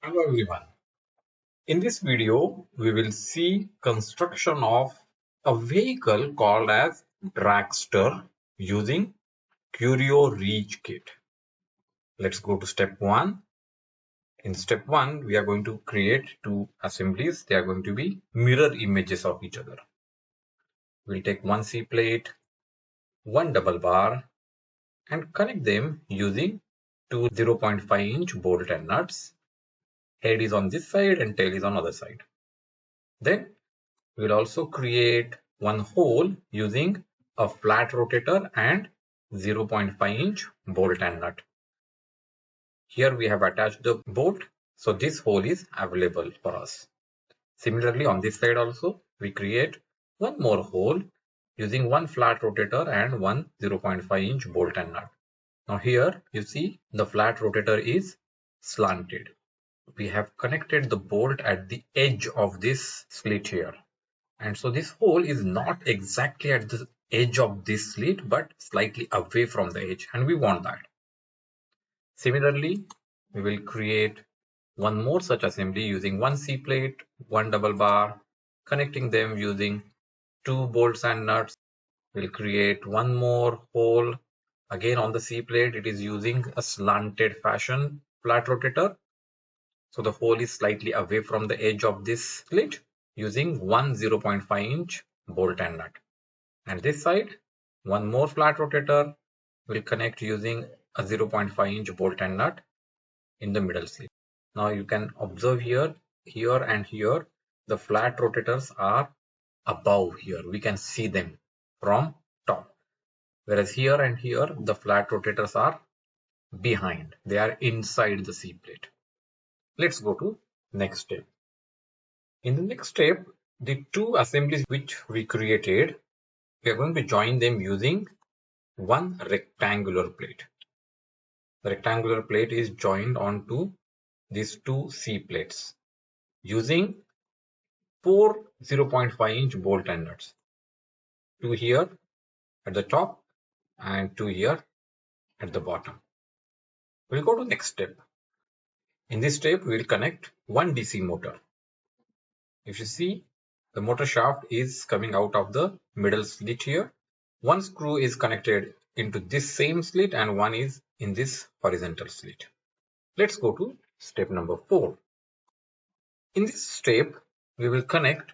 Hello everyone. In this video, we will see construction of a vehicle called as Dragster using Curio Reach Kit. Let's go to step 1. In step 1, we are going to create two assemblies. They are going to be mirror images of each other. We'll take one C plate, one double bar and connect them using two 0.5 inch bolt and nuts. Head is on this side and tail is on other side. Then we'll also create one hole using a flat rotator and 0.5 inch bolt and nut. Here we have attached the bolt, so this hole is available for us. Similarly, on this side also, we create one more hole using one flat rotator and one 0.5 inch bolt and nut. Now here you see the flat rotator is slanted. We have connected the bolt at the edge of this slit here. And so this hole is not exactly at the edge of this slit, but slightly away from the edge, and we want that. Similarly, we will create one more such assembly using one C plate, one double bar, connecting them using two bolts and nuts. We'll create one more hole. Again on the C plate, it is using a slanted fashion flat rotator. So the hole is slightly away from the edge of this slit using one 0.5 inch bolt and nut. And this side, one more flat rotator will connect using a 0.5 inch bolt and nut in the middle slit. Now you can observe here and here, the flat rotators are above here. We can see them from top. Whereas here and here, the flat rotators are behind. They are inside the C plate. Let's go to next step. In the next step, the two assemblies which we created, we are going to join them using one rectangular plate. The rectangular plate is joined onto these two C plates using four 0.5 inch bolt and nuts. Two here at the top and two here at the bottom. We'll go to next step. In this step, we will connect one DC motor. If you see, the motor shaft is coming out of the middle slit here. One screw is connected into this same slit and one is in this horizontal slit. Let's go to step number 4. In this step, we will connect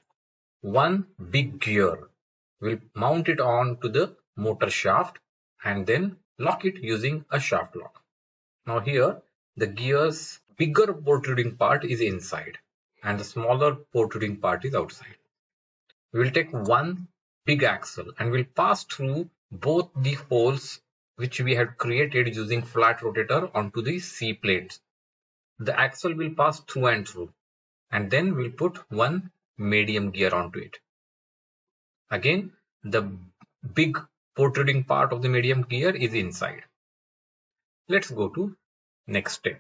one big gear. We'll mount it on to the motor shaft and then lock it using a shaft lock. Now here, the gear's bigger protruding part is inside and the smaller protruding part is outside. We will take one big axle and we'll pass through both the holes which we had created using flat rotator onto the C plates. The axle will pass through and through, and then we'll put one medium gear onto it. Again, the big protruding part of the medium gear is inside. Let's go to next step.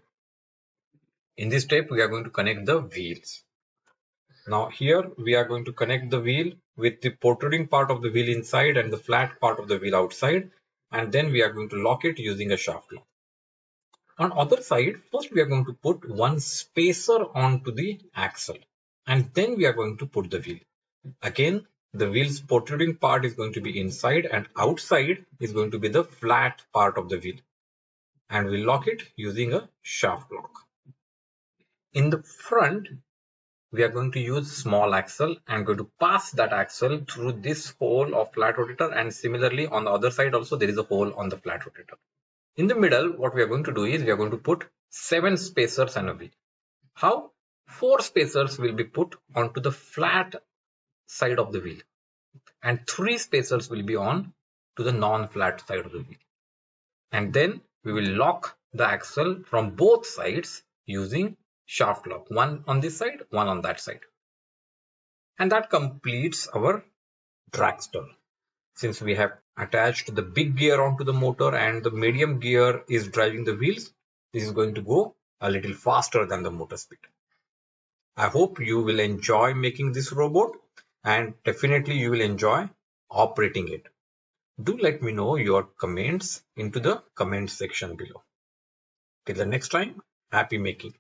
In this step, we are going to connect the wheels. Now here we are going to connect the wheel with the protruding part of the wheel inside and the flat part of the wheel outside, and then we are going to lock it using a shaft lock. On other side, first we are going to put one spacer onto the axle and then we are going to put the wheel. Again, the wheel's protruding part is going to be inside and outside is going to be the flat part of the wheel, and we'll lock it using a shaft lock. In the front, we are going to use small axle and going to pass that axle through this hole of flat rotator, and similarly on the other side also there is a hole on the flat rotator. In the middle, what we are going to do is we are going to put 7 spacers and a wheel. How? 4 spacers will be put onto the flat side of the wheel and 3 spacers will be on to the non-flat side of the wheel. And then we will lock the axle from both sides using shaft lock, one on this side, one on that side. And that completes our dragster. Since we have attached the big gear onto the motor and the medium gear is driving the wheels, this is going to go a little faster than the motor speed. I hope you will enjoy making this robot and definitely you will enjoy operating it. Do let me know your comments into the comment section below. Till the next time, happy making.